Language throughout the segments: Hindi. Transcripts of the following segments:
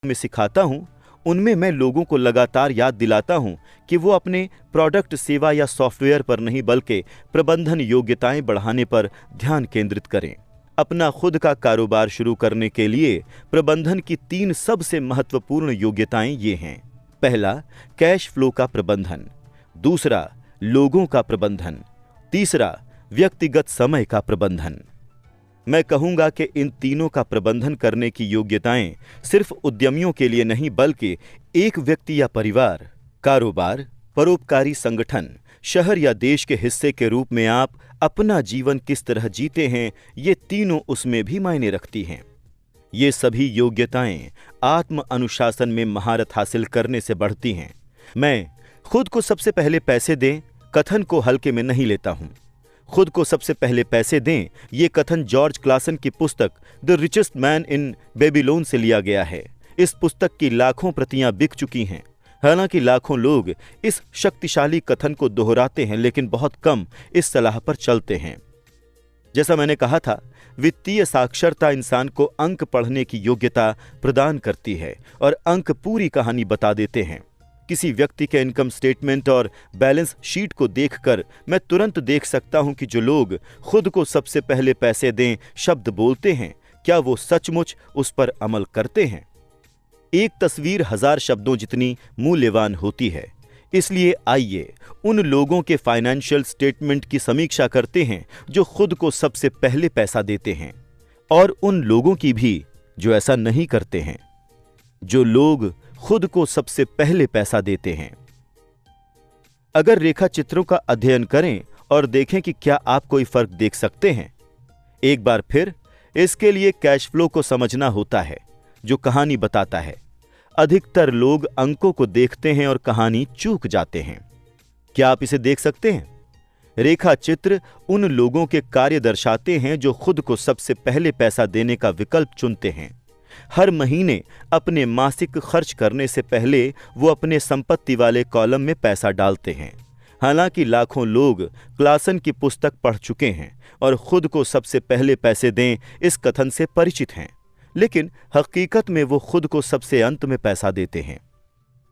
में सिखाता हूँ उनमें मैं लोगों को लगातार याद दिलाता हूँ कि वो अपने प्रोडक्ट, सेवा या सॉफ्टवेयर पर नहीं बल्कि प्रबंधन योग्यताएं बढ़ाने पर ध्यान केंद्रित करें। अपना खुद का कारोबार शुरू करने के लिए प्रबंधन की 3 सबसे महत्वपूर्ण योग्यताएं ये हैं। पहला, कैश फ्लो का प्रबंधन। दूसरा, लोगों का प्रबंधन। तीसरा, व्यक्तिगत समय का प्रबंधन। मैं कहूंगा कि इन तीनों का प्रबंधन करने की योग्यताएं सिर्फ उद्यमियों के लिए नहीं बल्कि एक व्यक्ति या परिवार, कारोबार, परोपकारी संगठन, शहर या देश के हिस्से के रूप में आप अपना जीवन किस तरह जीते हैं, ये तीनों उसमें भी मायने रखती हैं। ये सभी योग्यताएं आत्म अनुशासन में महारत हासिल करने से बढ़ती हैं। मैं खुद को सबसे पहले पैसे दें कथन को हल्के में नहीं लेता हूं। खुद को सबसे पहले पैसे दें ये कथन जॉर्ज क्लासन की पुस्तक the richest man in Babylon से लिया गया है। इस पुस्तक की लाखों प्रतियां बिक चुकी हैं। हालांकि लाखों लोग इस शक्तिशाली कथन को दोहराते हैं लेकिन बहुत कम इस सलाह पर चलते हैं। जैसा मैंने कहा था, वित्तीय साक्षरता इंसान को अंक पढ़ने की योग्यता प्रदान करती है और अंक पूरी कहानी बता देते हैं। किसी व्यक्ति के इनकम स्टेटमेंट और बैलेंस शीट को देखकर मैं तुरंत देख सकता हूं कि जो लोग खुद को सबसे पहले पैसे दें शब्द बोलते हैं, क्या वो सचमुच उस पर अमल करते हैं। एक तस्वीर 1000 शब्दों जितनी मूल्यवान होती है। इसलिए आइए उन लोगों के फाइनेंशियल स्टेटमेंट की समीक्षा करते हैं जो खुद को सबसे पहले पैसा देते हैं, और उन लोगों की भी जो ऐसा नहीं करते हैं। जो लोग खुद को सबसे पहले पैसा देते हैं। अगर रेखा चित्रों का अध्ययन करें और देखें कि क्या आप कोई फर्क देख सकते हैं। एक बार फिर इसके लिए कैश फ्लो को समझना होता है, जो कहानी बताता है। अधिकतर लोग अंकों को देखते हैं और कहानी चूक जाते हैं। क्या आप इसे देख सकते हैं? रेखा चित्र उन लोगों के कार्य दर्शाते हैं जो खुद को सबसे पहले पैसा देने का विकल्प चुनते हैं। हर महीने अपने मासिक खर्च करने से पहले वो अपने संपत्ति वाले कॉलम में पैसा डालते हैं। हालांकि लाखों लोग क्लासन की पुस्तक पढ़ चुके हैं और खुद को सबसे पहले पैसे दें इस कथन से परिचित हैं, लेकिन हकीकत में वो खुद को सबसे अंत में पैसा देते हैं।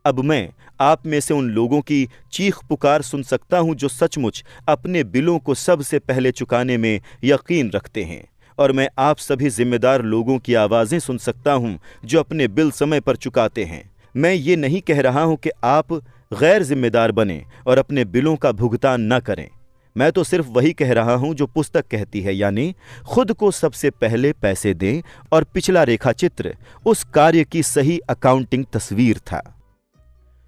अब मैं आप में से उन लोगों की चीख पुकार सुन सकता हूं जो सचमुच अपने बिलों को सबसे पहले चुकाने में यकीन रखते हैं, और मैं आप सभी जिम्मेदार लोगों की आवाजें सुन सकता हूं जो अपने बिल समय पर चुकाते हैं। मैं ये नहीं कह रहा हूं कि आप गैर जिम्मेदार बने और अपने बिलों का भुगतान न करें। मैं तो सिर्फ वही कह रहा हूं जो पुस्तक कहती है, यानी खुद को सबसे पहले पैसे दें। और पिछला रेखाचित्र उस कार्य की सही अकाउंटिंग तस्वीर था।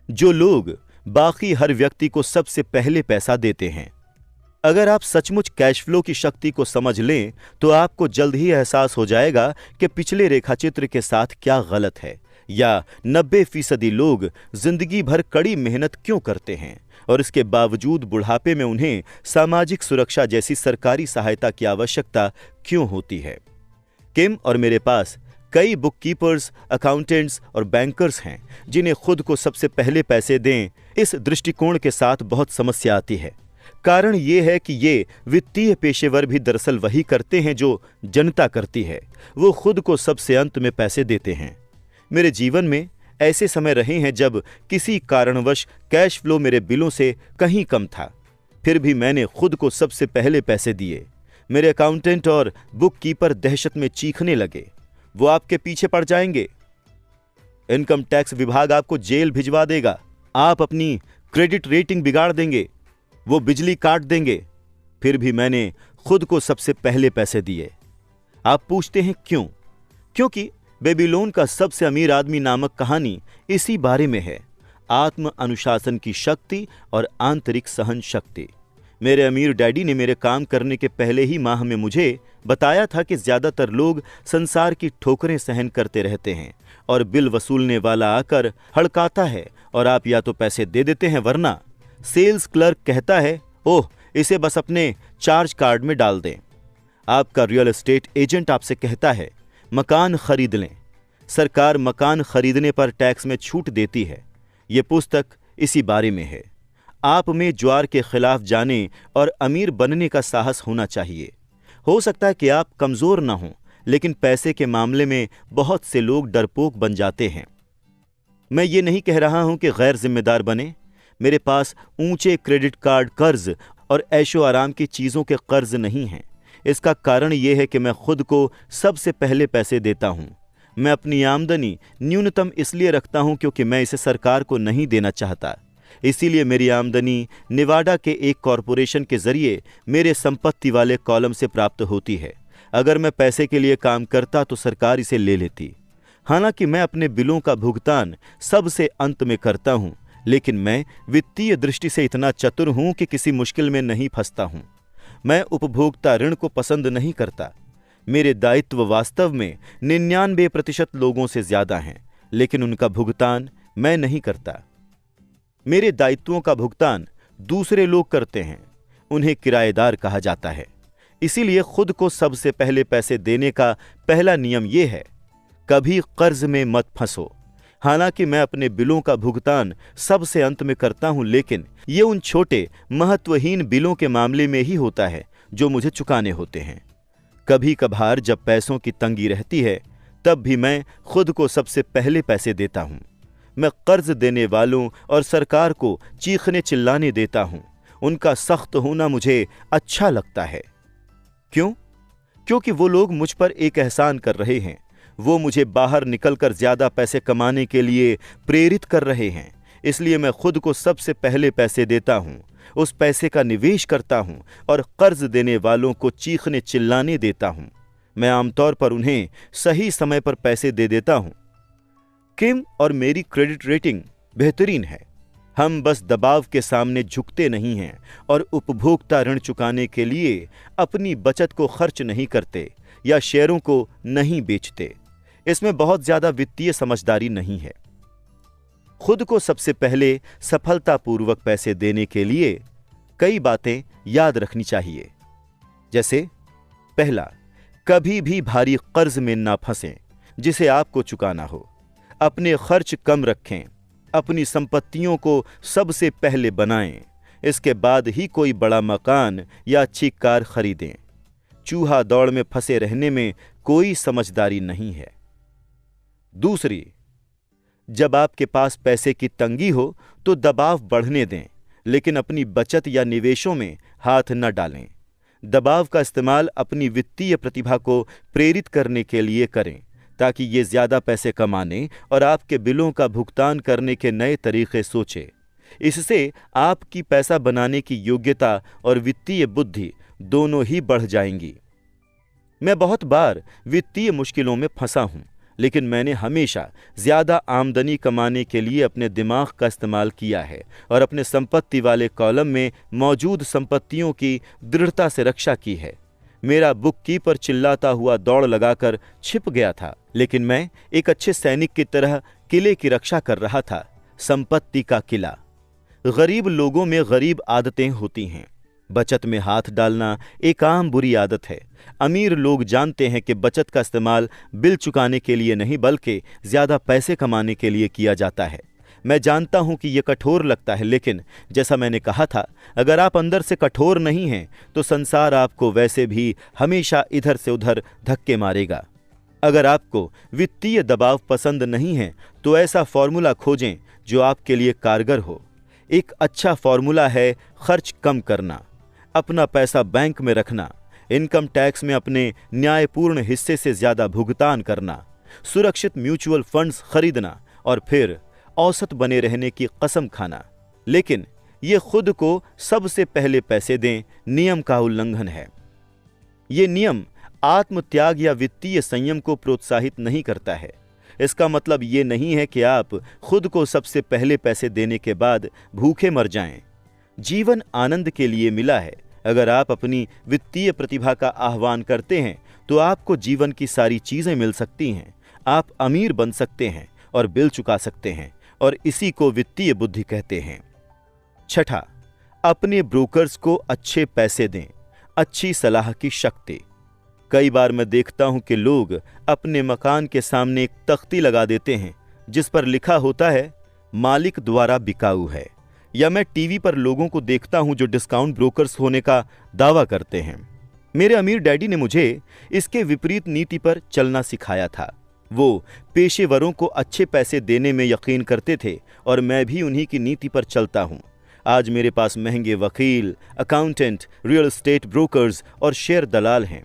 जो लोग बाकी हर व्यक्ति को सबसे पहले पैसा देते हैं। अगर आप सचमुच कैश फ्लो की शक्ति को समझ लें तो आपको जल्द ही एहसास हो जाएगा कि पिछले रेखाचित्र के साथ क्या गलत है, या 90% लोग जिंदगी भर कड़ी मेहनत क्यों करते हैं और इसके बावजूद बुढ़ापे में उन्हें सामाजिक सुरक्षा जैसी सरकारी सहायता की आवश्यकता क्यों होती है। किम और मेरे पास कई बुक कीपर्स, अकाउंटेंट्स और बैंकर्स हैं जिन्हें खुद को सबसे पहले पैसे दें इस दृष्टिकोण के साथ बहुत समस्या आती है। कारण ये है कि ये वित्तीय पेशेवर भी दरअसल वही करते हैं जो जनता करती है। वो खुद को सबसे अंत में पैसे देते हैं। मेरे जीवन में ऐसे समय रहे हैं जब किसी कारणवश कैश फ्लो मेरे बिलों से कहीं कम था, फिर भी मैंने खुद को सबसे पहले पैसे दिए। मेरे अकाउंटेंट और बुक कीपर दहशत में चीखने लगे, वो आपके पीछे पड़ जाएंगे, इनकम टैक्स विभाग आपको जेल भिजवा देगा, आप अपनी क्रेडिट रेटिंग बिगाड़ देंगे, वो बिजली काट देंगे। फिर भी मैंने खुद को सबसे पहले पैसे दिए। आप पूछते हैं क्यों? क्योंकि बेबीलोन का सबसे अमीर आदमी नामक कहानी इसी बारे में है, आत्म अनुशासन की शक्ति और आंतरिक सहन शक्ति। मेरे अमीर डैडी ने मेरे काम करने के पहले ही माह में मुझे बताया था कि ज्यादातर लोग संसार की ठोकरें सहन करते रहते हैं और बिल वसूलने वाला आकर हड़काता है और आप या तो पैसे दे देते हैं, वरना सेल्स क्लर्क कहता है, ओह इसे बस अपने चार्ज कार्ड में डाल दें। आपका रियल एस्टेट एजेंट आपसे कहता है, मकान खरीद लें, सरकार मकान खरीदने पर टैक्स में छूट देती है। ये पुस्तक इसी बारे में है। आप में ज्वार के खिलाफ जाने और अमीर बनने का साहस होना चाहिए। हो सकता है कि आप कमजोर ना हों, लेकिन पैसे के मामले में बहुत से लोग डरपोक बन जाते हैं। मैं ये नहीं कह रहा हूं कि गैर जिम्मेदार बने। मेरे पास ऊंचे क्रेडिट कार्ड कर्ज और ऐशो आराम की चीज़ों के कर्ज नहीं हैं। इसका कारण यह है कि मैं खुद को सबसे पहले पैसे देता हूं। मैं अपनी आमदनी न्यूनतम इसलिए रखता हूं क्योंकि मैं इसे सरकार को नहीं देना चाहता। इसीलिए मेरी आमदनी नेवाडा के एक कॉरपोरेशन के जरिए मेरे संपत्ति वाले कॉलम से प्राप्त होती है। अगर मैं पैसे के लिए काम करता तो सरकार इसे ले लेती। हालांकि मैं अपने बिलों का भुगतान सबसे अंत में करता हूं, लेकिन मैं वित्तीय दृष्टि से इतना चतुर हूं कि किसी मुश्किल में नहीं फंसता हूं। मैं उपभोक्ता ऋण को पसंद नहीं करता। मेरे दायित्व वास्तव में 99% लोगों से ज्यादा हैं, लेकिन उनका भुगतान मैं नहीं करता। मेरे दायित्वों का भुगतान दूसरे लोग करते हैं। उन्हें किराएदार कहा जाता है। इसीलिए खुद को सबसे पहले पैसे देने का पहला नियम यह है, कभी कर्ज में मत फंसो। हालांकि मैं अपने बिलों का भुगतान सबसे अंत में करता हूं, लेकिन ये उन छोटे महत्वहीन बिलों के मामले में ही होता है जो मुझे चुकाने होते हैं। कभी कभार जब पैसों की तंगी रहती है, तब भी मैं खुद को सबसे पहले पैसे देता हूं। मैं कर्ज देने वालों और सरकार को चीखने चिल्लाने देता हूं। उनका सख्त होना मुझे अच्छा लगता है। क्यों? क्योंकि वो लोग मुझ पर एक एहसान कर रहे हैं। वो मुझे बाहर निकलकर ज्यादा पैसे कमाने के लिए प्रेरित कर रहे हैं। इसलिए मैं खुद को सबसे पहले पैसे देता हूं, उस पैसे का निवेश करता हूं और कर्ज देने वालों को चीखने चिल्लाने देता हूं। मैं आमतौर पर उन्हें सही समय पर पैसे दे देता हूं। किम और मेरी क्रेडिट रेटिंग बेहतरीन है। हम बस दबाव के सामने झुकते नहीं हैं और उपभोक्ता ऋण चुकाने के लिए अपनी बचत को खर्च नहीं करते या शेयरों को नहीं बेचते। इसमें बहुत ज्यादा वित्तीय समझदारी नहीं है। खुद को सबसे पहले सफलतापूर्वक पैसे देने के लिए कई बातें याद रखनी चाहिए। जैसे पहला, कभी भी भारी कर्ज में ना फंसें जिसे आपको चुकाना हो। अपने खर्च कम रखें। अपनी संपत्तियों को सबसे पहले बनाएं। इसके बाद ही कोई बड़ा मकान या अच्छी कार खरीदें। चूहा दौड़ में फंसे रहने में कोई समझदारी नहीं है। दूसरी, जब आपके पास पैसे की तंगी हो तो दबाव बढ़ने दें, लेकिन अपनी बचत या निवेशों में हाथ न डालें। दबाव का इस्तेमाल अपनी वित्तीय प्रतिभा को प्रेरित करने के लिए करें, ताकि ये ज्यादा पैसे कमाने और आपके बिलों का भुगतान करने के नए तरीके सोचे। इससे आपकी पैसा बनाने की योग्यता और वित्तीय बुद्धि दोनों ही बढ़ जाएंगी। मैं बहुत बार वित्तीय मुश्किलों में फंसा हूं, लेकिन मैंने हमेशा ज्यादा आमदनी कमाने के लिए अपने दिमाग का इस्तेमाल किया है और अपने संपत्ति वाले कॉलम में मौजूद संपत्तियों की दृढ़ता से रक्षा की है। मेरा बुक कीपर चिल्लाता हुआ दौड़ लगाकर छिप गया था, लेकिन मैं एक अच्छे सैनिक की तरह किले की रक्षा कर रहा था, संपत्ति का किला। गरीब लोगों में गरीब आदतें होती हैं। बचत में हाथ डालना एक आम बुरी आदत है। अमीर लोग जानते हैं कि बचत का इस्तेमाल बिल चुकाने के लिए नहीं, बल्कि ज्यादा पैसे कमाने के लिए किया जाता है। मैं जानता हूं कि यह कठोर लगता है, लेकिन जैसा मैंने कहा था, अगर आप अंदर से कठोर नहीं हैं तो संसार आपको वैसे भी हमेशा इधर से उधर धक्के मारेगा। अगर आपको वित्तीय दबाव पसंद नहीं है तो ऐसा फॉर्मूला खोजें जो आपके लिए कारगर हो। एक अच्छा फॉर्मूला है खर्च कम करना, अपना पैसा बैंक में रखना, इनकम टैक्स में अपने न्यायपूर्ण हिस्से से ज्यादा भुगतान करना, सुरक्षित म्यूचुअल फंड्स खरीदना और फिर औसत बने रहने की कसम खाना। लेकिन ये खुद को सबसे पहले पैसे दें नियम का उल्लंघन है। ये नियम आत्मत्याग या वित्तीय संयम को प्रोत्साहित नहीं करता है। इसका मतलब ये नहीं है कि आप खुद को सबसे पहले पैसे देने के बाद भूखे मर जाएं। जीवन आनंद के लिए मिला है। अगर आप अपनी वित्तीय प्रतिभा का आह्वान करते हैं तो आपको जीवन की सारी चीजें मिल सकती हैं। आप अमीर बन सकते हैं और बिल चुका सकते हैं, और इसी को वित्तीय बुद्धि कहते हैं। छठा, अपने ब्रोकर्स को अच्छे पैसे दें। अच्छी सलाह की शक्ति। कई बार मैं देखता हूं कि लोग अपने मकान के सामने एक तख्ती लगा देते हैं जिस पर लिखा होता है मालिक द्वारा बिकाऊ है, या मैं टीवी पर लोगों को देखता हूं जो डिस्काउंट ब्रोकर्स होने का दावा करते हैं। मेरे अमीर डैडी ने मुझे इसके विपरीत नीति पर चलना सिखाया था। वो पेशेवरों को अच्छे पैसे देने में यकीन करते थे और मैं भी उन्हीं की नीति पर चलता हूं। आज मेरे पास महंगे वकील, अकाउंटेंट, रियल एस्टेट ब्रोकर्स और शेयर दलाल हैं।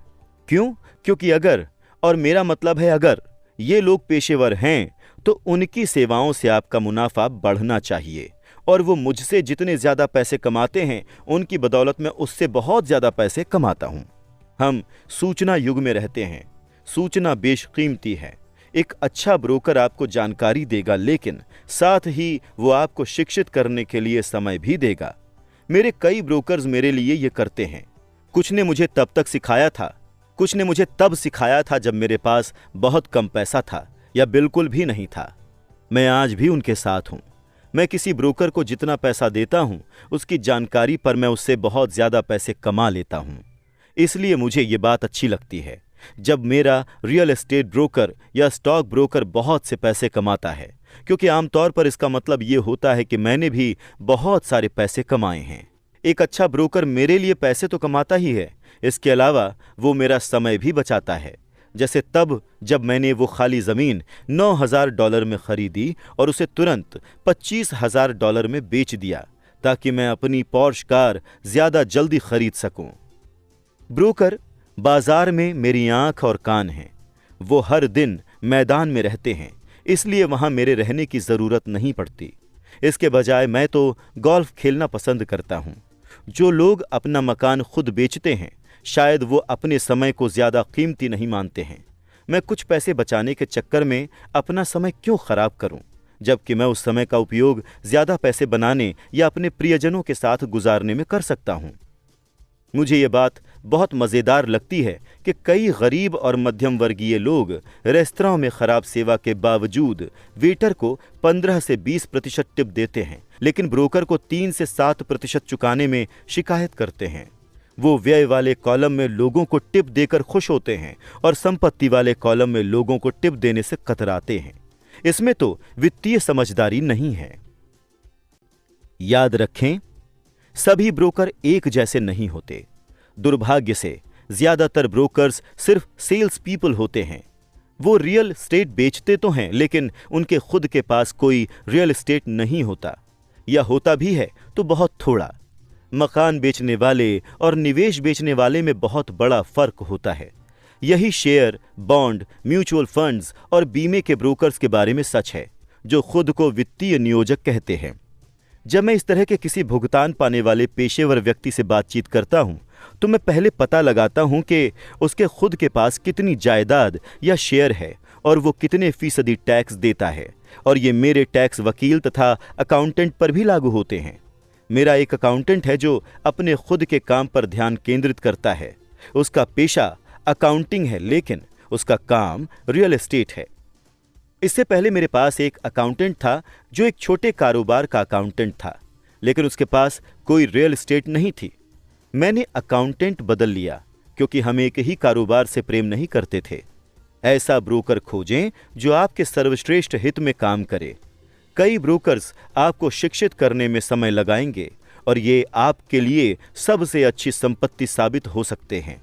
क्यों? क्योंकि अगर, और मेरा मतलब है अगर, ये लोग पेशेवर हैं तो उनकी सेवाओं से आपका मुनाफा बढ़ना चाहिए और वो मुझसे जितने ज्यादा पैसे कमाते हैं उनकी बदौलत मैं उससे बहुत ज्यादा पैसे कमाता हूं। हम सूचना युग में रहते हैं। सूचना बेशकीमती है। एक अच्छा ब्रोकर आपको जानकारी देगा, लेकिन साथ ही वो आपको शिक्षित करने के लिए समय भी देगा। मेरे कई ब्रोकर्स मेरे लिए ये करते हैं। कुछ ने मुझे तब तक सिखाया था, कुछ ने मुझे तब सिखाया था जब मेरे पास बहुत कम पैसा था या बिल्कुल भी नहीं था। मैं आज भी उनके साथ हूं। मैं किसी ब्रोकर को जितना पैसा देता हूं, उसकी जानकारी पर मैं उससे बहुत ज्यादा पैसे कमा लेता हूं। इसलिए मुझे ये बात अच्छी लगती है जब मेरा रियल एस्टेट ब्रोकर या स्टॉक ब्रोकर बहुत से पैसे कमाता है, क्योंकि आमतौर पर इसका मतलब ये होता है कि मैंने भी बहुत सारे पैसे कमाए हैं। एक अच्छा ब्रोकर मेरे लिए पैसे तो कमाता ही है, इसके अलावा वो मेरा समय भी बचाता है। जैसे तब जब मैंने वो खाली ज़मीन $9,000 में खरीदी और उसे तुरंत $25,000 में बेच दिया ताकि मैं अपनी पॉर्श कार ज़्यादा जल्दी खरीद सकूं। ब्रोकर बाजार में मेरी आंख और कान हैं। वो हर दिन मैदान में रहते हैं, इसलिए वहां मेरे रहने की ज़रूरत नहीं पड़ती। इसके बजाय मैं तो गोल्फ खेलना पसंद करता हूं। जो लोग अपना मकान खुद बेचते हैं, शायद वो अपने समय को ज़्यादा कीमती नहीं मानते हैं। मैं कुछ पैसे बचाने के चक्कर में अपना समय क्यों खराब करूं, जबकि मैं उस समय का उपयोग ज़्यादा पैसे बनाने या अपने प्रियजनों के साथ गुजारने में कर सकता हूं। मुझे ये बात बहुत मज़ेदार लगती है कि कई गरीब और मध्यम वर्गीय लोग रेस्तरां में ख़राब सेवा के बावजूद वेटर को 15 से 20% टिप देते हैं, लेकिन ब्रोकर को 3 से 7% चुकाने में शिकायत करते हैं। वो व्यय वाले कॉलम में लोगों को टिप देकर खुश होते हैं और संपत्ति वाले कॉलम में लोगों को टिप देने से कतराते हैं। इसमें तो वित्तीय समझदारी नहीं है। याद रखें, सभी ब्रोकर एक जैसे नहीं होते। दुर्भाग्य से ज्यादातर ब्रोकर्स सिर्फ सेल्स पीपल होते हैं। वो रियल एस्टेट बेचते तो हैं, लेकिन उनके खुद के पास कोई रियल एस्टेट नहीं होता, या होता भी है तो बहुत थोड़ा। मकान बेचने वाले और निवेश बेचने वाले में बहुत बड़ा फर्क होता है। यही शेयर, बॉन्ड, म्यूचुअल फंड्स और बीमे के ब्रोकर्स के बारे में सच है, जो खुद को वित्तीय नियोजक कहते हैं। जब मैं इस तरह के किसी भुगतान पाने वाले पेशेवर व्यक्ति से बातचीत करता हूं, तो मैं पहले पता लगाता हूं कि उसके खुद के पास कितनी जायदाद या शेयर है और वो कितने फीसदी टैक्स देता है, और ये मेरे टैक्स वकील तथा अकाउंटेंट पर भी लागू होते हैं। मेरा एक अकाउंटेंट है जो अपने खुद के काम पर ध्यान केंद्रित करता है। उसका पेशा अकाउंटिंग है, लेकिन उसका काम रियल एस्टेट है। इससे पहले मेरे पास एक अकाउंटेंट था जो एक छोटे कारोबार का अकाउंटेंट था, लेकिन उसके पास कोई रियल एस्टेट नहीं थी। मैंने अकाउंटेंट बदल लिया क्योंकि हम एक ही कारोबार से प्रेम नहीं करते थे। ऐसा ब्रोकर खोजें जो आपके सर्वश्रेष्ठ हित में काम करे। कई ब्रोकर्स आपको शिक्षित करने में समय लगाएंगे और ये आपके लिए सबसे अच्छी संपत्ति साबित हो सकते हैं।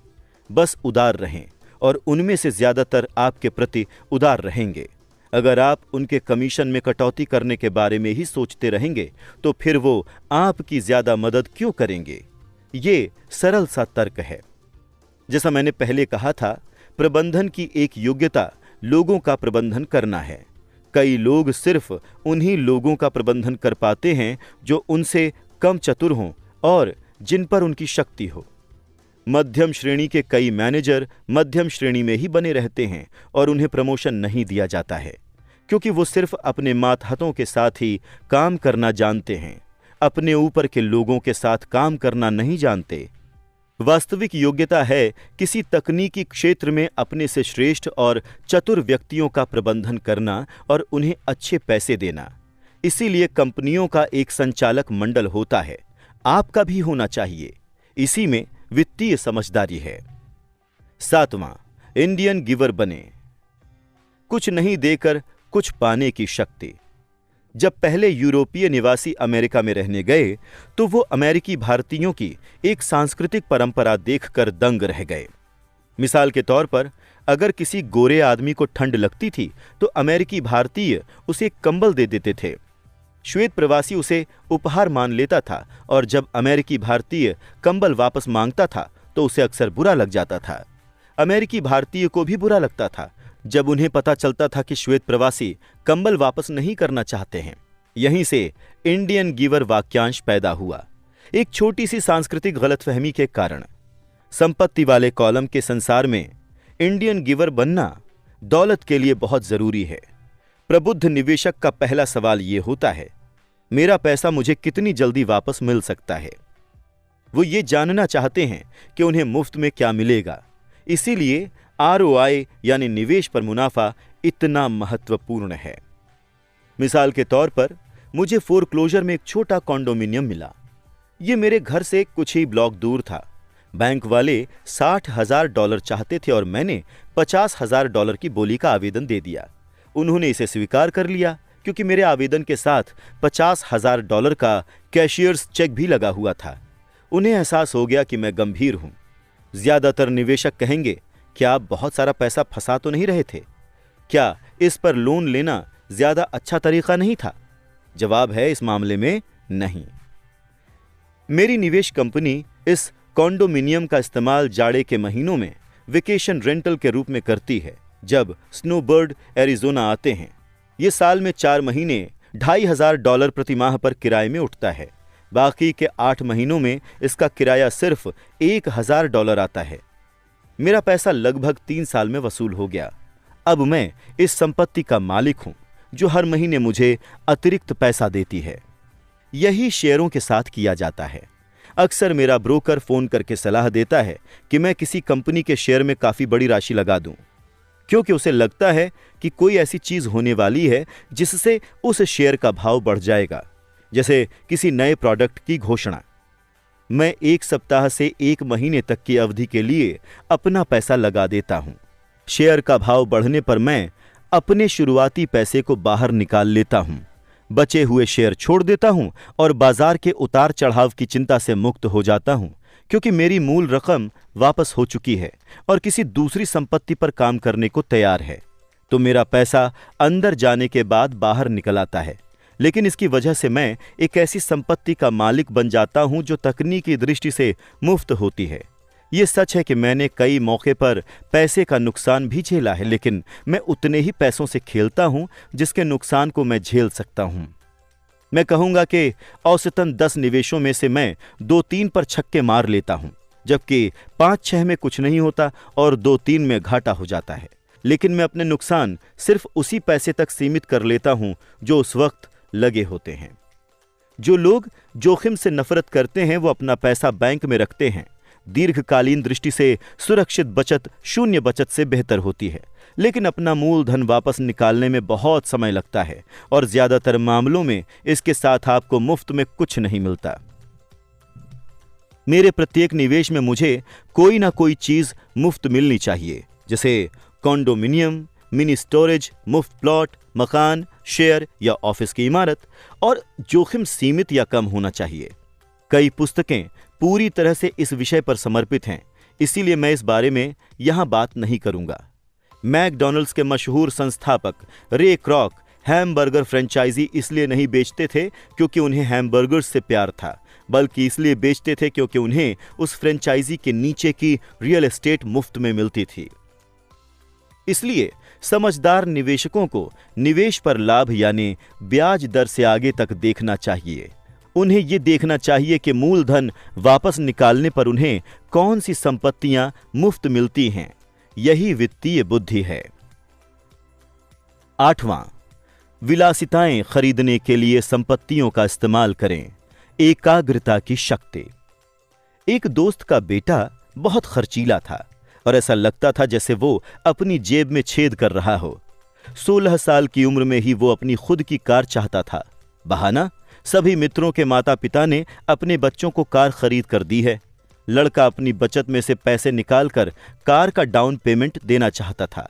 बस उदार रहें और उनमें से ज्यादातर आपके प्रति उदार रहेंगे। अगर आप उनके कमीशन में कटौती करने के बारे में ही सोचते रहेंगे तो फिर वो आपकी ज्यादा मदद क्यों करेंगे? ये सरल सा तर्क है। जैसा मैंने पहले कहा था, प्रबंधन की एक योग्यता लोगों का प्रबंधन करना है। कई लोग सिर्फ उन्हीं लोगों का प्रबंधन कर पाते हैं जो उनसे कम चतुर हों और जिन पर उनकी शक्ति हो। मध्यम श्रेणी के कई मैनेजर मध्यम श्रेणी में ही बने रहते हैं और उन्हें प्रमोशन नहीं दिया जाता है, क्योंकि वो सिर्फ अपने मातहतों के साथ ही काम करना जानते हैं, अपने ऊपर के लोगों के साथ काम करना नहीं जानते। वास्तविक योग्यता है किसी तकनीकी क्षेत्र में अपने से श्रेष्ठ और चतुर व्यक्तियों का प्रबंधन करना और उन्हें अच्छे पैसे देना। इसीलिए कंपनियों का एक संचालक मंडल होता है, आपका भी होना चाहिए। इसी में वित्तीय समझदारी है। 7वां, इंडियन गिवर बने। कुछ नहीं देकर कुछ पाने की शक्ति। जब पहले यूरोपीय निवासी अमेरिका में रहने गए तो वो अमेरिकी भारतीयों की एक सांस्कृतिक परंपरा देखकर दंग रह गए। मिसाल के तौर पर अगर किसी गोरे आदमी को ठंड लगती थी तो अमेरिकी भारतीय उसे एक कंबल दे देते थे। श्वेत प्रवासी उसे उपहार मान लेता था और जब अमेरिकी भारतीय कंबल वापस मांगता था तो उसे अक्सर बुरा लग जाता था। अमेरिकी भारतीय को भी बुरा लगता था जब उन्हें पता चलता था कि श्वेत प्रवासी कंबल वापस नहीं करना चाहते हैं। यहीं से इंडियन गिवर वाक्यांश पैदा हुआ, एक छोटी सी सांस्कृतिक गलतफहमी के कारण। संपत्ति वाले कॉलम के संसार में इंडियन गिवर बनना दौलत के लिए बहुत जरूरी है। प्रबुद्ध निवेशक का पहला सवाल यह होता है, मेरा पैसा मुझे कितनी जल्दी वापस मिल सकता है। वो ये जानना चाहते हैं कि उन्हें मुफ्त में क्या मिलेगा। इसीलिए ROI यानी निवेश पर मुनाफा इतना महत्वपूर्ण है। मिसाल के तौर पर मुझे फोरक्लोजर में एक छोटा कॉन्डोमिनियम मिला। ये मेरे घर से कुछ ही ब्लॉक दूर था। बैंक वाले $60,000 चाहते थे और मैंने $50,000 की बोली का आवेदन दे दिया। उन्होंने इसे स्वीकार कर लिया क्योंकि मेरे आवेदन के साथ $50,000 का कैशियर्स चेक भी लगा हुआ था। उन्हें एहसास हो गया कि मैं गंभीर हूं। ज्यादातर निवेशक कहेंगे, क्या आप बहुत सारा पैसा फंसा तो नहीं रहे थे? क्या इस पर लोन लेना ज्यादा अच्छा तरीका नहीं था? जवाब है, इस मामले में नहीं। मेरी निवेश कंपनी इस कॉन्डोमिनियम का इस्तेमाल जाड़े के महीनों में वेकेशन रेंटल के रूप में करती है। जब स्नोबर्ड एरिजोना आते हैं, ये साल में 4 महीने $2,500 प्रति माह पर किराए में उठता है। बाकी के 8 महीनों में इसका किराया सिर्फ $1,000 आता है। मेरा पैसा लगभग 3 साल में वसूल हो गया। अब मैं इस संपत्ति का मालिक हूं जो हर महीने मुझे अतिरिक्त पैसा देती है। यही शेयरों के साथ किया जाता है। अक्सर मेरा ब्रोकर फोन करके सलाह देता है कि मैं किसी कंपनी के शेयर में काफी बड़ी राशि लगा दूं, क्योंकि उसे लगता है कि कोई ऐसी चीज होने वाली है जिससे उस शेयर का भाव बढ़ जाएगा, जैसे किसी नए प्रोडक्ट की घोषणा। मैं 1 सप्ताह से 1 महीने तक की अवधि के लिए अपना पैसा लगा देता हूं। शेयर का भाव बढ़ने पर मैं अपने शुरुआती पैसे को बाहर निकाल लेता हूं, बचे हुए शेयर छोड़ देता हूं और बाजार के उतार चढ़ाव की चिंता से मुक्त हो जाता हूं, क्योंकि मेरी मूल रकम वापस हो चुकी है और किसी दूसरी संपत्ति पर काम करने को तैयार है। तो मेरा पैसा अंदर जाने के बाद बाहर निकल आता है। लेकिन इसकी वजह से मैं एक ऐसी संपत्ति का मालिक बन जाता हूं जो तकनीकी दृष्टि से मुफ्त होती है। ये सच है कि मैंने कई मौके पर पैसे का नुकसान भी झेला है, लेकिन मैं उतने ही पैसों से खेलता हूं जिसके नुकसान को मैं झेल सकता हूं। मैं कहूंगा कि औसतन 10 निवेशों में से मैं 2-3 पर छक्के मार लेता हूं, जबकि 5-6 में कुछ नहीं होता और 2-3 में घाटा हो जाता है। लेकिन मैं अपने नुकसान सिर्फ उसी पैसे तक सीमित कर लेता हूं जो उस वक्त लगे होते हैं। जो लोग जोखिम से नफरत करते हैं वो अपना पैसा बैंक में रखते हैं। दीर्घकालीन दृष्टि से सुरक्षित बचत शून्य बचत से बेहतर होती है, लेकिन अपना मूलधन वापस निकालने में बहुत समय लगता है और ज्यादातर मामलों में इसके साथ आपको मुफ्त में कुछ नहीं मिलता। मेरे प्रत्येक निवेश में मुझे कोई ना कोई चीज मुफ्त मिलनी चाहिए, जैसे कॉन्डोमिनियम, मिनी स्टोरेज, मुफ्त प्लॉट, मकान, शेयर या ऑफिस की इमारत, और जोखिम सीमित या कम होना चाहिए। कई पुस्तकें पूरी तरह से इस विषय पर समर्पित हैं, इसीलिए मैं इस बारे में यहां बात नहीं करूंगा। मैकडॉनल्ड्स के मशहूर संस्थापक रे क्रॉक हैमबर्गर फ्रेंचाइजी इसलिए नहीं बेचते थे क्योंकि उन्हें हैमबर्गर्स से प्यार था, बल्कि इसलिए बेचते थे क्योंकि उन्हें उस फ्रेंचाइजी के नीचे की रियल एस्टेट मुफ्त में मिलती थी। इसलिए समझदार निवेशकों को निवेश पर लाभ यानी ब्याज दर से आगे तक देखना चाहिए। उन्हें यह देखना चाहिए कि मूलधन वापस निकालने पर उन्हें कौन सी संपत्तियां मुफ्त मिलती हैं। यही वित्तीय बुद्धि है। 8वां, विलासिताएं खरीदने के लिए संपत्तियों का इस्तेमाल करें। एकाग्रता की शक्ति। एक दोस्त का बेटा बहुत खर्चीला था और ऐसा लगता था जैसे वो अपनी जेब में छेद कर रहा हो। 16 साल की उम्र में ही वो अपनी खुद की कार चाहता था। बहाना, सभी मित्रों के माता पिता ने अपने बच्चों को कार खरीद कर दी है। लड़का अपनी बचत में से पैसे निकालकर कार का डाउन पेमेंट देना चाहता था।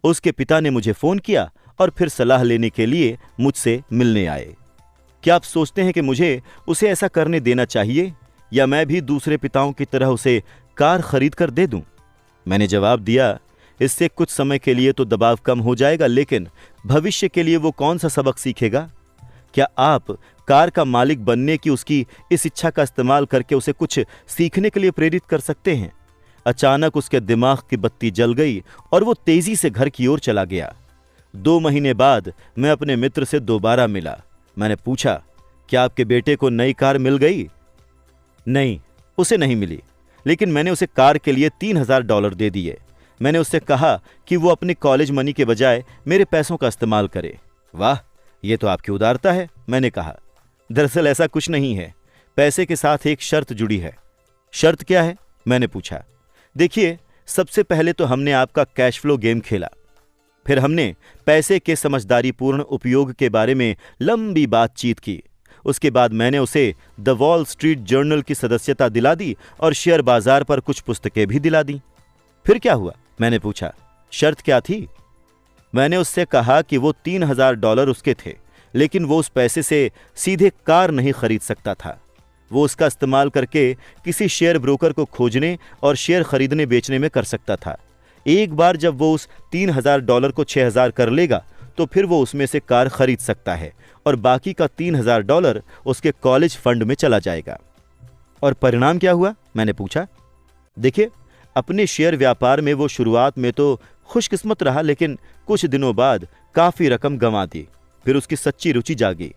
उसके पिता ने मुझे फोन किया और फिर सलाह लेने के लिए मुझसे मिलने आए। क्या आप सोचते हैं कि मुझे उसे ऐसा करने देना चाहिए या मैं भी दूसरे पिताओं की तरह उसे कार खरीद कर दे दूं? मैंने जवाब दिया इससे कुछ समय के लिए तो दबाव कम हो जाएगा, लेकिन भविष्य के लिए वो कौन सा सबक सीखेगा? क्या आप कार का मालिक बनने की उसकी इस इच्छा का इस्तेमाल करके उसे कुछ सीखने के लिए प्रेरित कर सकते हैं? अचानक उसके दिमाग की बत्ती जल गई और वो तेजी से घर की ओर चला गया। 2 महीने बाद मैं अपने मित्र से दोबारा मिला। मैंने पूछा, क्या आपके बेटे को नई कार मिल गई? नहीं, उसे नहीं मिली, लेकिन मैंने उसे कार के लिए $3000 दे दिए। मैंने उससे कहा कि वो अपने कॉलेज मनी के बजाय मेरे पैसों का इस्तेमाल करे। वाह, ये तो आपकी उदारता है, मैंने कहा। दरअसल ऐसा कुछ नहीं है, पैसे के साथ एक शर्त जुड़ी है। शर्त क्या है? मैंने पूछा। देखिए, सबसे पहले तो हमने आपका कैश फ्लो गेम खेला, फिर हमने पैसे के समझदारीपूर्ण उपयोग के बारे में लंबी बातचीत की। उसके बाद मैंने उसे द वॉल स्ट्रीट जर्नल की सदस्यता दिला दी और शेयर बाजार पर कुछ पुस्तकें भी दिला दी। फिर क्या हुआ? मैंने पूछा। शर्त क्या थी? मैंने उससे कहा कि वो $3000 उसके थे, लेकिन वो उस पैसे से सीधे कार नहीं खरीद सकता था। वो उसका इस्तेमाल करके किसी शेयर ब्रोकर को खोजने और शेयर खरीदने बेचने में कर सकता था। एक बार जब वो उस $3000 को 6000 कर लेगा तो फिर वो उसमें से कार खरीद सकता है और बाकी का $3000 उसके कॉलेज फंड में चला जाएगा। और परिणाम क्या हुआ? मैंने पूछा। देखिए, अपने शेयर व्यापार में वो शुरुआत में तो खुशकिस्मत रहा, लेकिन कुछ दिनों बाद काफी रकम गंवा दी। फिर उसकी सच्ची रुचि जागी।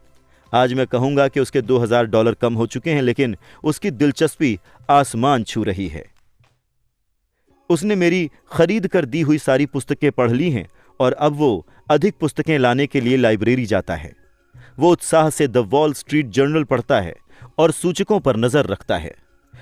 आज मैं कहूंगा कि उसके $2000 कम हो चुके हैं, लेकिन उसकी दिलचस्पी आसमान छू रही है। उसने मेरी खरीद कर दी हुई सारी पुस्तकें पढ़ ली हैं और अब वो अधिक पुस्तकें लाने के लिए लाइब्रेरी जाता है। वो उत्साह से द वॉल स्ट्रीट जर्नल पढ़ता है और सूचकों पर नजर रखता है।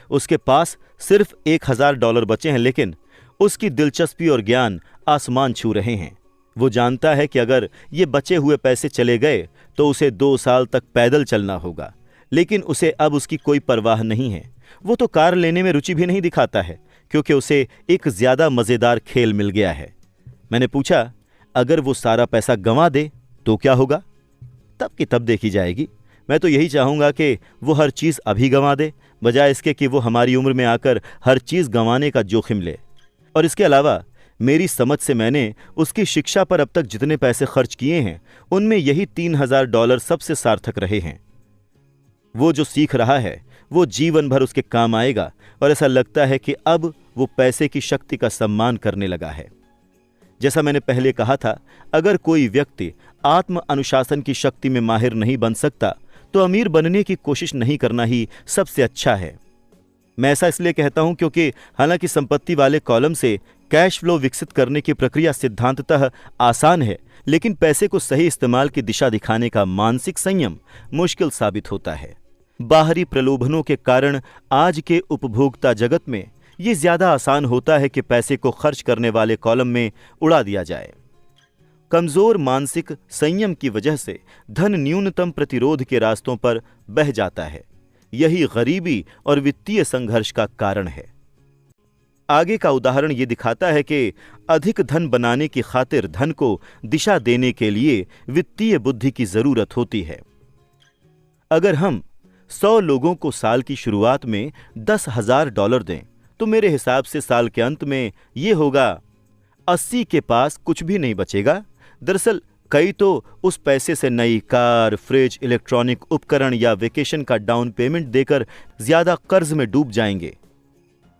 उसके पास सिर्फ $1000 बचे हैं, लेकिन उसकी दिलचस्पी और ज्ञान आसमान छू रहे हैं। वो जानता है कि अगर ये बचे हुए पैसे चले गए तो उसे 2 साल तक पैदल चलना होगा, लेकिन उसे अब उसकी कोई परवाह नहीं है। वो तो कार लेने में रुचि भी नहीं दिखाता है, क्योंकि उसे एक ज्यादा मजेदार खेल मिल गया है। मैंने पूछा, अगर वो सारा पैसा गंवा दे तो क्या होगा? तब की तब देखी जाएगी। मैं तो यही चाहूंगा कि वो हर चीज अभी गंवा दे, बजाय इसके कि वो हमारी उम्र में आकर हर चीज गंवाने का जोखिम ले। और इसके अलावा मेरी समझ से मैंने उसकी शिक्षा पर अब तक जितने पैसे खर्च किए हैं, उनमें यही $3000 सबसे सार्थक रहे हैं। वो जो सीख रहा है वो जीवन भर उसके काम आएगा और ऐसा लगता है कि अब वो पैसे की शक्ति का सम्मान करने लगा है। जैसा मैंने पहले कहा था, अगर कोई व्यक्ति आत्म अनुशासन की शक्ति में माहिर नहीं बन सकता तो अमीर बनने की कोशिश नहीं करना ही सबसे अच्छा है। मैं ऐसा इसलिए कहता हूं क्योंकि हालांकि संपत्ति वाले कॉलम से कैश फ्लो विकसित करने की प्रक्रिया सिद्धांततः आसान है, लेकिन पैसे को सही इस्तेमाल की दिशा दिखाने का मानसिक संयम मुश्किल साबित होता है। बाहरी प्रलोभनों के कारण आज के उपभोक्ता जगत में ये ज्यादा आसान होता है कि पैसे को खर्च करने वाले कॉलम में उड़ा दिया जाए। कमजोर मानसिक संयम की वजह से धन न्यूनतम प्रतिरोध के रास्तों पर बह जाता है। यही गरीबी और वित्तीय संघर्ष का कारण है। आगे का उदाहरण ये दिखाता है कि अधिक धन बनाने की खातिर धन को दिशा देने के लिए वित्तीय बुद्धि की जरूरत होती है। अगर हम 100 लोगों को साल की शुरुआत में $10,000 दें तो मेरे हिसाब से साल के अंत में ये होगा 80 के पास कुछ भी नहीं बचेगा। दरअसल कई तो उस पैसे से नई कार, फ्रिज, इलेक्ट्रॉनिक उपकरण या वेकेशन का डाउन पेमेंट देकर ज्यादा कर्ज में डूब जाएंगे।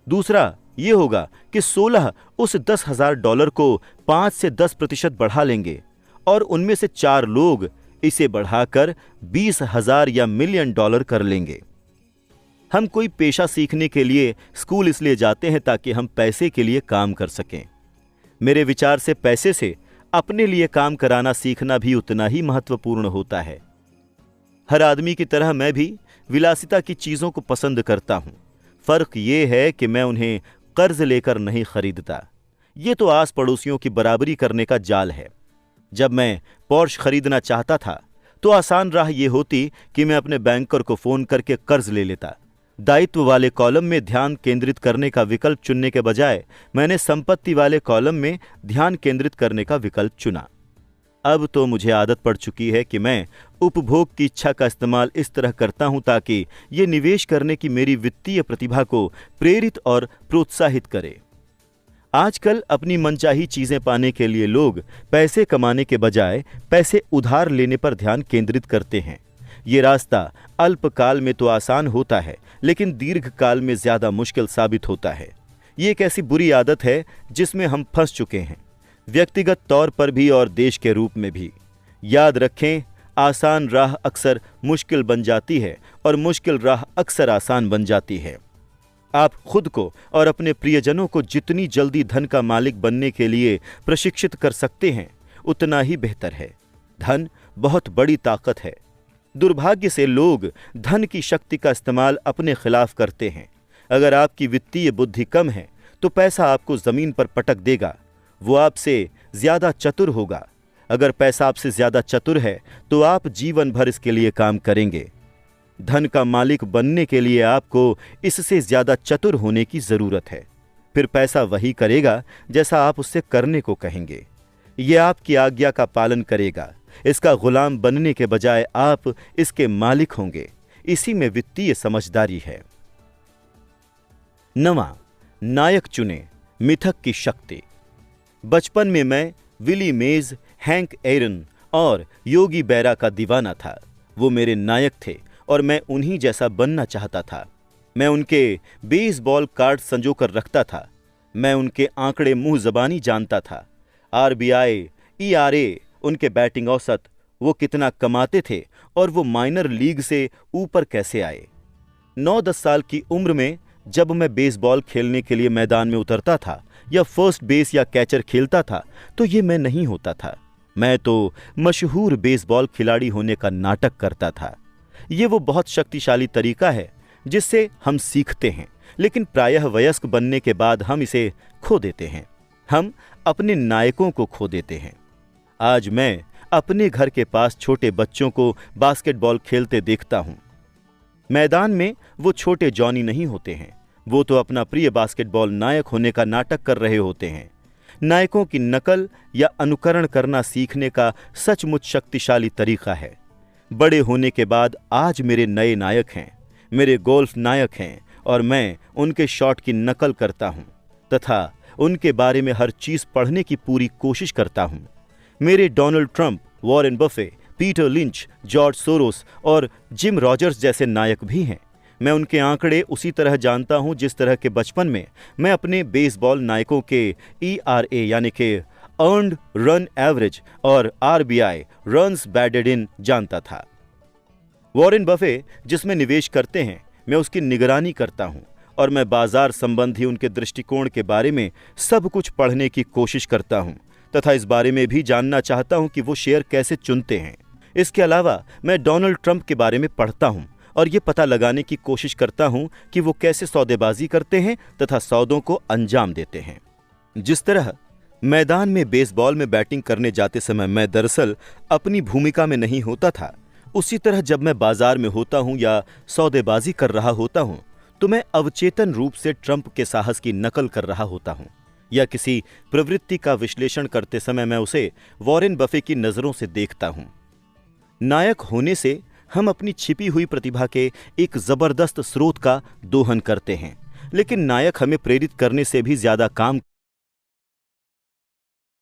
दूसरा ये होगा कि 16 उस $10,000 को 5 से 10% बढ़ा लेंगे और उनमें से 4 लोग इसे बढ़ाकर 20,000 या $1,000,000 कर लेंगे। हम कोई पेशा सीखने के लिए स्कूल इसलिए जाते हैं ताकि हम पैसे के लिए काम कर सकें। मेरे विचार से पैसे से अपने लिए काम कराना सीखना भी उतना ही महत्वपूर्ण होता है। हर आदमी की तरह मैं भी विलासिता की चीजों को पसंद करता हूं। फर्क ये है कि मैं उन्हें कर्ज लेकर नहीं खरीदता। ये तो आस पड़ोसियों की बराबरी करने का जाल है। जब मैं पोर्श खरीदना चाहता था तो आसान राह ये होती कि मैं अपने बैंकर को फोन करके कर्ज ले लेता। दायित्व वाले कॉलम में ध्यान केंद्रित करने का विकल्प चुनने के बजाय मैंने संपत्ति वाले कॉलम में ध्यान केंद्रित करने का विकल्प चुना। अब तो मुझे आदत पड़ चुकी है कि मैं उपभोग की इच्छा का इस्तेमाल इस तरह करता हूं ताकि ये निवेश करने की मेरी वित्तीय प्रतिभा को प्रेरित और प्रोत्साहित करे। आजकल अपनी मनचाही चीजें पाने के लिए लोग पैसे कमाने के बजाय पैसे उधार लेने पर ध्यान केंद्रित करते हैं। ये रास्ता अल्पकाल में तो आसान होता है, लेकिन दीर्घकाल में ज्यादा मुश्किल साबित होता है। ये एक ऐसी बुरी आदत है जिसमें हम फंस चुके हैं, व्यक्तिगत तौर पर भी और देश के रूप में भी। याद रखें, आसान राह अक्सर मुश्किल बन जाती है और मुश्किल राह अक्सर आसान बन जाती है। आप खुद को और अपने प्रियजनों को जितनी जल्दी धन का मालिक बनने के लिए प्रशिक्षित कर सकते हैं, उतना ही बेहतर है। धन बहुत बड़ी ताकत है। दुर्भाग्य से लोग धन की शक्ति का इस्तेमाल अपने खिलाफ करते हैं। अगर आपकी वित्तीय बुद्धि कम है तो पैसा आपको जमीन पर पटक देगा। वो आपसे ज्यादा चतुर होगा। अगर पैसा आपसे ज्यादा चतुर है तो आप जीवन भर इसके लिए काम करेंगे। धन का मालिक बनने के लिए आपको इससे ज्यादा चतुर होने की जरूरत है। फिर पैसा वही करेगा जैसा आप उससे करने को कहेंगे। यह आपकी आज्ञा का पालन करेगा। इसका गुलाम बनने के बजाय आप इसके मालिक होंगे। इसी में वित्तीय समझदारी है। 9, नायक चुने, मिथक की शक्ति। बचपन में मैं विली मेज, हैंक एरन और योगी बेरा का दीवाना था। वो मेरे नायक थे और मैं उन्हीं जैसा बनना चाहता था। मैं उनके बेसबॉल कार्ड संजोकर रखता था। मैं उनके आंकड़े मुंह जबानी जानता था। RBI, ERA, उनके बैटिंग औसत, वो कितना कमाते थे और वो माइनर लीग से ऊपर कैसे आए। 9-10 साल की उम्र में जब मैं बेसबॉल खेलने के लिए मैदान में उतरता था या फर्स्ट बेस या कैचर खेलता था तो ये मैं नहीं होता था। मैं तो मशहूर बेसबॉल खिलाड़ी होने का नाटक करता था। ये वो बहुत शक्तिशाली तरीका है जिससे हम सीखते हैं, लेकिन प्रायः वयस्क बनने के बाद हम इसे खो देते हैं। हम अपने नायकों को खो देते हैं। आज मैं अपने घर के पास छोटे बच्चों को बास्केटबॉल खेलते देखता हूं। मैदान में वो छोटे जॉनी नहीं होते हैं। वो तो अपना प्रिय बास्केटबॉल नायक होने का नाटक कर रहे होते हैं। नायकों की नकल या अनुकरण करना सीखने का सचमुच शक्तिशाली तरीका है। बड़े होने के बाद आज मेरे नए नायक हैं, मेरे गोल्फ नायक हैं और मैं उनके शॉट की नकल करता हूं तथा उनके बारे में हर चीज पढ़ने की पूरी कोशिश करता हूं। मेरे Donald Trump, Warren Buffett, Peter lynch, George Soros और जिम रॉजर्स जैसे नायक भी हैं। मैं उनके आंकड़े उसी तरह जानता हूं जिस तरह के बचपन में मैं अपने बेसबॉल नायकों के ERA यानी कि अर्न्ड रन एवरेज और RBI रन्स बैटेड इन जानता था। वॉरेन बफे जिसमें निवेश करते हैं, मैं उसकी निगरानी करता हूं और मैं बाजार संबंधी उनके दृष्टिकोण के बारे में सब कुछ पढ़ने की कोशिश करता हूं तथा इस बारे में भी जानना चाहता हूं कि वो शेयर कैसे चुनते हैं। इसके अलावा मैं डोनाल्ड ट्रंप के बारे में पढ़ता हूं और ये पता लगाने की कोशिश करता हूं कि वो कैसे सौदेबाजी करते हैं तथा सौदों को अंजाम देते हैं। जिस तरह मैदान में बेसबॉल में बैटिंग करने जाते समय मैं दरअसल अपनी भूमिका में नहीं होता था, उसी तरह जब मैं बाजार में होता हूं या सौदेबाजी कर रहा होता हूं तो मैं अवचेतन रूप से ट्रंप के साहस की नकल कर रहा होता हूं, या किसी प्रवृत्ति का विश्लेषण करते समय मैं उसे वॉरेन बफे की नजरों से देखता हूं। नायक होने से हम अपनी छिपी हुई प्रतिभा के एक जबरदस्त स्रोत का दोहन करते हैं, लेकिन नायक हमें प्रेरित करने से भी ज्यादा काम